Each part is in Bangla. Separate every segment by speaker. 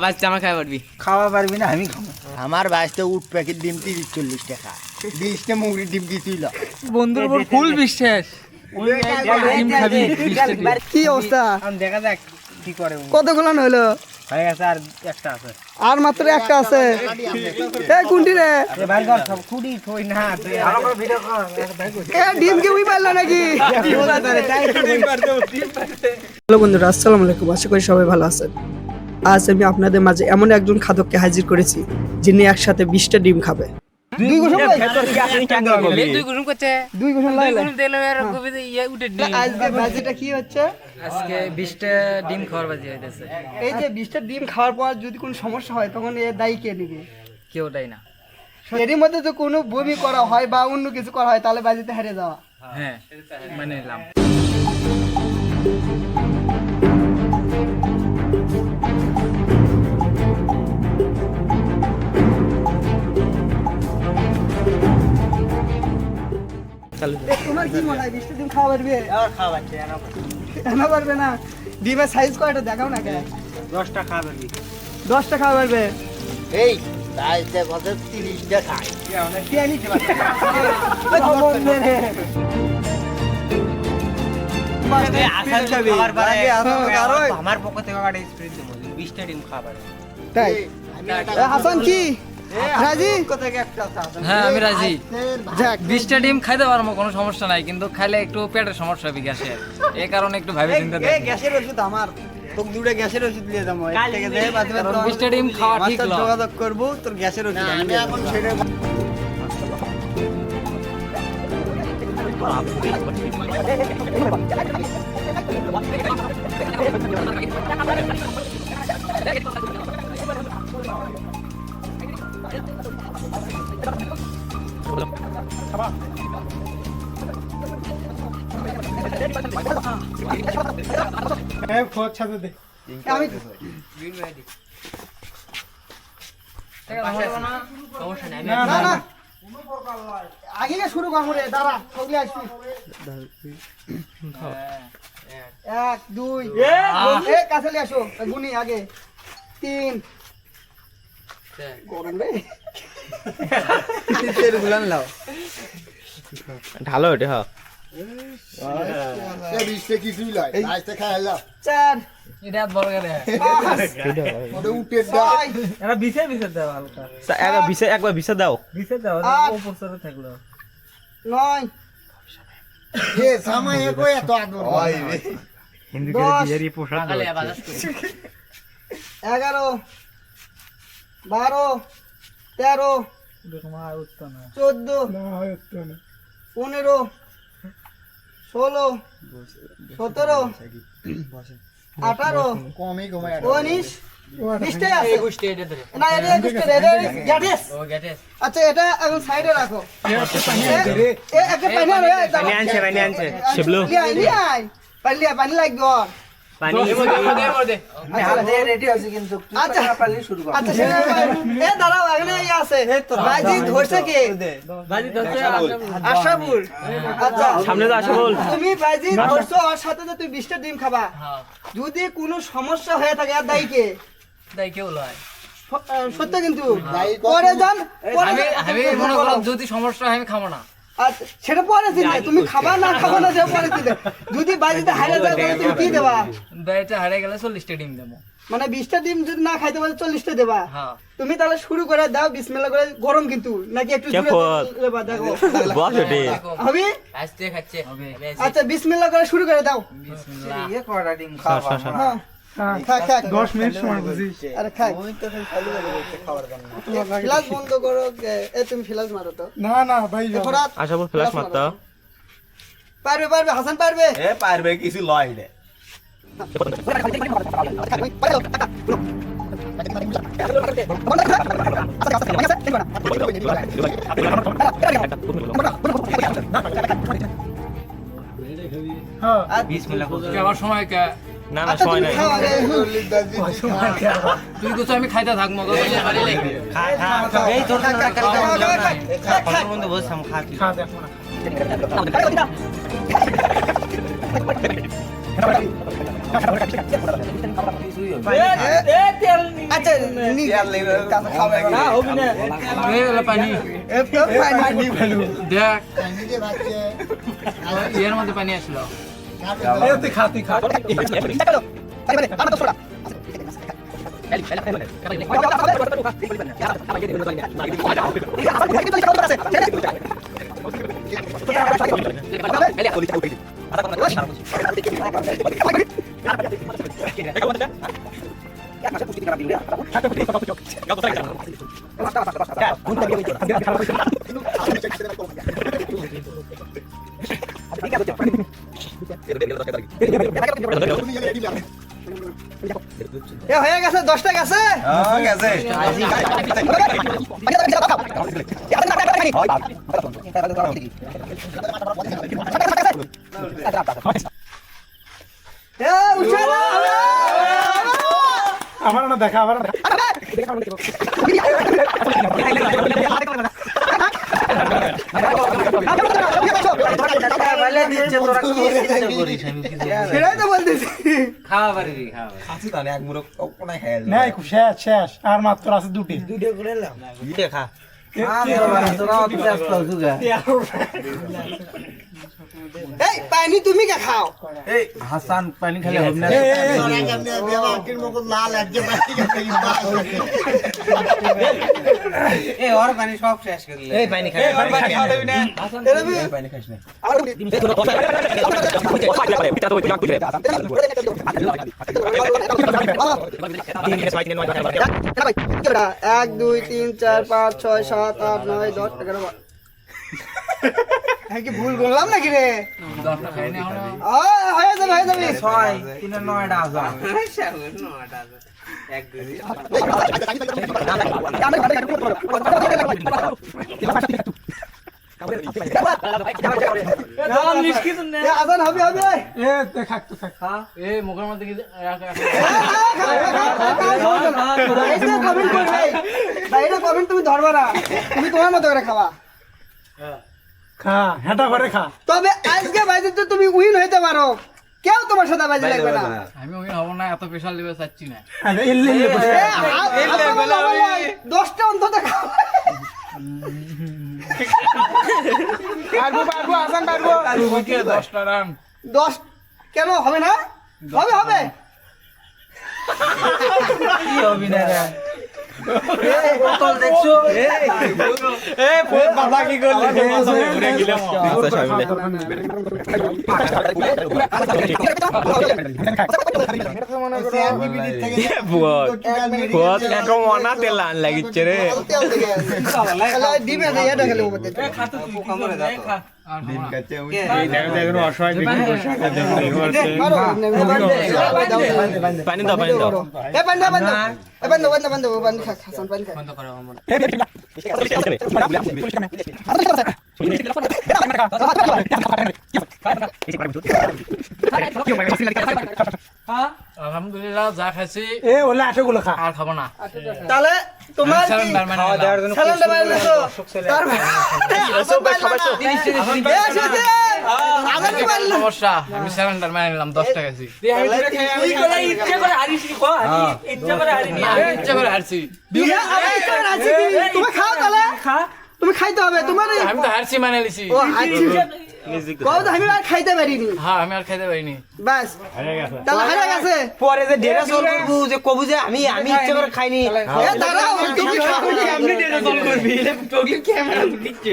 Speaker 1: বাচ্চা আমার খাওয়া পারবি?
Speaker 2: খাওয়া পারবি না, আমি খাবো। আমার বাড়িতে উট প্যাকেট ডিম 30-40 টাকা, 20টা মুরগির ডিম দিছিল।
Speaker 1: বন্ধুর উপর ফুল বিশ্বাস। ডিম খাবি?
Speaker 3: কি অবস্থা?
Speaker 2: দেখা যাক কি করে।
Speaker 3: কতগুলো হলো?
Speaker 2: হয়ে গেছে, আর একটা আছে।
Speaker 3: আর মাত্র একটা আছে। এই কোনটি রে?
Speaker 2: ভাই ঘর সব খুঁড়ি থই না।
Speaker 3: এ ডিম কি উই পারলা নাকি? হ্যালো বন্ধুরা, আসসালামু আলাইকুম। আশা করি সবাই ভালো আছেন। আজ আমি আপনাদের মাঝে এমন একজন খাদককে হাজির করেছি যিনি একসাথে 20টা ডিম খাবে। দুই গোসল আজকে বাজিটা কি হচ্ছে?
Speaker 1: আজকে 20টা ডিম খাওয়ার বাজি হইতেছে।
Speaker 3: এই যে 20টা ডিম খাওয়ার পর যদি কোনো সমস্যা হয় তখন এর দায়ী কে নিবে?
Speaker 1: কেউ দেয় না।
Speaker 3: এরই মধ্যে তো কোনো বমি করা হয় বা অন্য কিছু করা হয় তাহলে বাজিতে হেরে যাওয়া।
Speaker 1: হ্যাঁ, মানে নিলাম।
Speaker 3: তোমার কি মনে হয় 20টা ডিম খাওয়া পারবে?
Speaker 2: খাওয়াচ্ছে
Speaker 3: এনা পারবে না। ডিমের সাইজ কয়টা দেখাও না কে?
Speaker 2: 10টা খাবে।
Speaker 3: 10টা খাওয়া পারবে।
Speaker 2: এই তাইতে কত 30টা খায়।
Speaker 3: কি আনিছে
Speaker 2: আমার পক্ষ থেকে একটা স্প্রিট দেবো, 20টা ডিম খাবার।
Speaker 3: তাই হাসান কি রাজি?
Speaker 1: হ্যাঁ, আমি রাজি।
Speaker 3: যাক
Speaker 1: 20টা ডিম খাইতে পারবো, কোনো সমস্যা নাই, কিন্তু খাইলে একটু পেটের সমস্যা হবে গ্যাসের। এই কারণে একটু ভাবি চিন্তা দেখি।
Speaker 3: গ্যাসের ওষুধ আমার তোকে দুটো গ্যাসের ওষুধ দিয়ে যাবো।
Speaker 1: 20টা ডিম খাওয়া ঠিক না।
Speaker 3: যোগাযোগ করবো তোর গ্যাসের ওষুধ
Speaker 2: আমি এখন সেটা
Speaker 3: আমি না না আগে শুরু করবো রে, দাঁড়া সবই আসবি। 1 2 কাছে নিয়ে আসো, গুনি আগে 3 গরম রে
Speaker 4: ঢালো এটা হ্যাঁ
Speaker 3: 4
Speaker 1: এটা বড় গেলে
Speaker 3: 5
Speaker 1: বিছে দাও হালকা।
Speaker 4: একবার ভিসা দাও।
Speaker 1: বিছে দাও,
Speaker 3: আট।
Speaker 1: উপর সরে থাকলো।
Speaker 3: 9
Speaker 4: হিন্দু
Speaker 3: 10
Speaker 4: পোশাক
Speaker 3: 11 12 13 14 15 16 17 18
Speaker 2: কমই ঘুমায়।
Speaker 3: 19 20টাই আছে। না এটা 21টা রে, গ্যাটিস। আচ্ছা এটা এখন সাইডে রাখো। একটা পানি আনো,
Speaker 4: পানি আনছে শিবলু
Speaker 3: পানি লাগবে ওর।
Speaker 4: পানি
Speaker 2: রেডি আছে কিন্তু
Speaker 3: আচ্ছা
Speaker 2: পারলে শুরু কর।
Speaker 3: আচ্ছা এ দাঁড়াও, এখানে ইয়ে আছে। বাজি ধরছে কে? আশাপুর। আচ্ছা
Speaker 4: সামনে তো আসে বল।
Speaker 3: তুমি বাজি ধরছো, ওর সাথে যে তুমি 20টা ডিম খাবা। যদি কোনো সমস্যা হয়ে থাকে আর দায়ী কে?
Speaker 1: তাই কেউ লয়।
Speaker 3: সত্য কিন্তু পরে যান
Speaker 1: আমি মনে করলাম যদি সমস্যা হয় আমি খাবো না।
Speaker 3: আচ্ছা সেটা পরে দিলে তুমি খাবা না খাবা না সেটা পরে দিলে। যদি বাজিতে হারে যায় তাহলে তুমি কি দেবা?
Speaker 1: বাইরে হারিয়ে গেলে 40টা ডিম দেবো।
Speaker 3: মানে 20টা ডিম যদি না খাইতে পারে 40টা দেবা।
Speaker 1: হ্যাঁ,
Speaker 3: তুমি তাহলে শুরু করে দাও, বিসমিল্লাহ করে। গরম কিন্তু নাকি একটু জোরে লেবা দেখো
Speaker 4: বস ওটে
Speaker 3: হবে।
Speaker 1: আজকে খাচ্ছে হবে।
Speaker 3: আচ্ছা বিসমিল্লাহ করে শুরু করে দাও।
Speaker 1: বিসমিল্লাহ।
Speaker 2: ইয়ে কয়টা ডিম খাওয়া?
Speaker 3: হ্যাঁ খাক
Speaker 2: 10 মিনিট সময় বুঝিস।
Speaker 3: আরে খাক
Speaker 2: ওই তো খালি বলতে খাওয়ার জন্য।
Speaker 3: ফ্ল্যাশ বন্ধ করো। এ তুমি ফ্ল্যাশ মারো তো।
Speaker 2: না ভাই
Speaker 3: থোড়া
Speaker 4: আশা বল ফ্ল্যাশ মারতা।
Speaker 3: পারবে হাসান পারবে।
Speaker 2: পারবে কিছু লয় রে।
Speaker 4: বিসমিল্লাহ
Speaker 1: আবার সময় কে?
Speaker 4: না না সময় নাই।
Speaker 1: তুই তো আমি খাইতে থাকবো।
Speaker 4: এই তোর
Speaker 3: খাক
Speaker 4: বন্ধু বসছাম খা তুই।
Speaker 3: খা আচ্ছা নি খাবে না হবে না
Speaker 1: পানি
Speaker 2: পানি ফেলু
Speaker 1: দেখ
Speaker 2: পানি দিয়ে ভাজছে
Speaker 1: এর মধ্যে পানি আসলো
Speaker 3: এ হয়ে গেছে 10টা গেছে
Speaker 2: গেছে
Speaker 3: এ উশালা
Speaker 5: আমার না দেখা আমার
Speaker 3: সেটাই তো বলতেছি
Speaker 1: খাওয়া পারি খাওয়া
Speaker 5: নাই খুব শেষ শেষ আর মাত্র আছে দুটি
Speaker 4: দেখা
Speaker 3: এই পানি তুমি কে খাও
Speaker 1: হাসান পানি খেলে হবে না
Speaker 2: লাল একজন পানি খেতে
Speaker 1: এই ওর পানি সব শেষ করে দিলে এই পানি খাই
Speaker 3: এক দুই তিন চার পাঁচ ছয় সাত আট নয় 10 11 হ্যাঁ কি ভুল বললাম নাকি রে
Speaker 1: 10টা খাই না হলো
Speaker 3: হয়ে যাবে
Speaker 1: 6 3 9টা আজান এক দুই
Speaker 3: আজান হবে
Speaker 5: খাক তো খাক
Speaker 1: এই মুখের মধ্যে কি
Speaker 3: কমেন্ট তুমি ধরবা না তুমি তোমার মতো করে খাওয়া
Speaker 5: খা হেঁটা করে খা
Speaker 3: তবে আজকে বাইরে তুমি উইন হইতে পারো কেউ তোমার সাথে বাজি লাগবে না
Speaker 1: আমি ওই হব না এত স্পেশাল দিবে চাচ্ছি না
Speaker 5: ইল্লে ইল্লে
Speaker 3: 10টা অন্তত খাও
Speaker 5: পারবো আসান পারবো
Speaker 1: 10টা রান
Speaker 3: 10 কেন হবে না হবে
Speaker 1: কি হবি না রে বোতল দেখছো
Speaker 4: বাবা কি করলি ঘুরে গেলাম আচ্ছা সবাই মনা তেল আন লাগিচ্ছে রে
Speaker 3: ডিমে এটা খেলে
Speaker 4: পানি দাও পানি দাও
Speaker 1: বন্ধ করো আমার আলহামদুলিল্লাহ যা খাইছি
Speaker 5: এ ওলা আটাগুলো খা
Speaker 1: আর খাবো না
Speaker 3: তাহলে তোমার
Speaker 1: স্যালেন্ডার মানে
Speaker 3: স্যালেন্ডার বাইরে এসো
Speaker 1: সমস্যা আমি স্যালেন্ডার মানে নিলাম 10 টাকা কেজি ইচ্ছা করে হারছি
Speaker 3: তুমি খাও তাহলে তুমি খাইতে হবে তোমার
Speaker 1: আমি তো হারছি মানে লিছি
Speaker 3: কও তো আমি আর খাইতে পারিনি
Speaker 1: হ্যাঁ আমি আর খাইতে পারিনি
Speaker 3: বাস তাহলে হারা গেছে
Speaker 6: পরে যে ডেরা সল করবো যে কবু যে আমি ইচ্ছে করে খাইনি
Speaker 3: এ দাঁড়াও তুমি খাওনি
Speaker 6: এমনি ডেরা সল করবি তোকে ক্যামেরা দিচ্ছে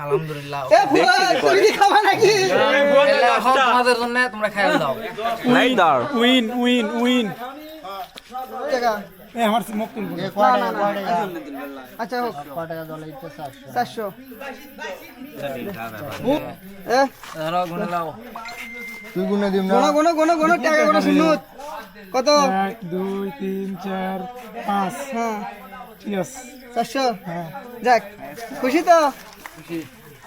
Speaker 1: আলহামদুলিল্লাহ
Speaker 3: এ ফুয়া তুমি কি খাবা নাকি
Speaker 1: এখন তোমাদের জন্য তোমরা খাইয়া দাও
Speaker 4: নাই দাও
Speaker 5: উইন উইন উইন
Speaker 3: টাকা
Speaker 5: এ আমার মুখ তুলবো
Speaker 3: আচ্ছা হোক 400
Speaker 1: ধরো গুনে লাও
Speaker 2: তুই গুনে দিম না
Speaker 3: গোনো টাকা গোনো শুনুত কত
Speaker 5: 1 2 3 4 5
Speaker 3: হ্যাঁ
Speaker 5: ঠিক আছে
Speaker 3: 400 যাক খুশি তো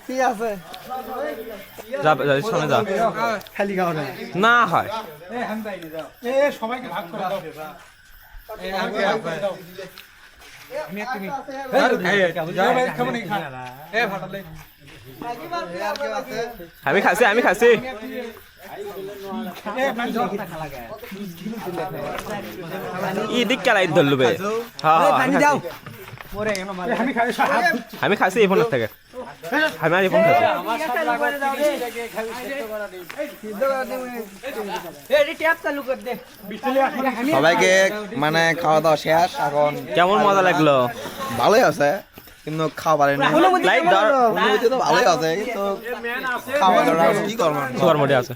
Speaker 3: ঠিক আছে
Speaker 4: যা সামনে যা
Speaker 3: খালি খাও না
Speaker 4: না হয়
Speaker 5: এ সবাইকে ভাগ করে দাও
Speaker 4: আমি খাইছি ইদিক কেলাই ধরলু বে হ্যাঁ আমি খাইছি এই ফোনের থেকে আমি আর এই ফোন খাইছি
Speaker 7: সবাইকে মানে খাওয়া দাওয়া শেষ এখন
Speaker 4: কেমন মজা লাগলো
Speaker 7: ভালোই আছে কিন্তু খাওয়া পারেনি
Speaker 4: লাইক ধর
Speaker 7: অনুভূতি তো ভালোই আছে কিন্তু খাওয়া দাওয়া কি করবো
Speaker 4: সুপার মোডে আছে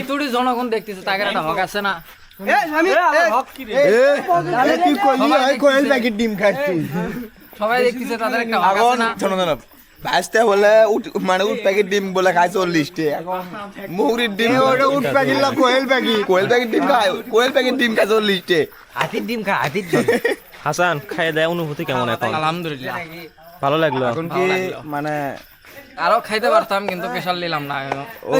Speaker 1: ইতুড়ি জনগণ দেখতেছে তাকে একটা হক আছে না
Speaker 2: তুই কইলি ওই কোয়েল প্যাকেট ডিম খাচ্ছি
Speaker 1: সবাই দেখতেছে তাদের একটা হক
Speaker 7: এখন
Speaker 1: আছে না
Speaker 7: শোনো শোনো ভাজতে বলে মানে উট প্যাকেট ডিম বলে খায় 40 এখন মুগরির ডিম
Speaker 2: ওটা উট প্যাকেট না কোয়েল প্যাকেট
Speaker 7: কোয়েল প্যাকেট ডিম খায় কোয়েল প্যাকেট ডিম খায় 40
Speaker 6: হাতির ডিম খা হাতির ডিম
Speaker 4: হাসান খাইয়ে দেয় অনুভূতি কেমন এখন
Speaker 1: আলহামদুলিল্লাহ
Speaker 4: ভালো লাগলো
Speaker 7: এখন কি মানে
Speaker 1: আরো খাইতে পারতাম কিন্তু প্রেশার নিলাম না
Speaker 7: ও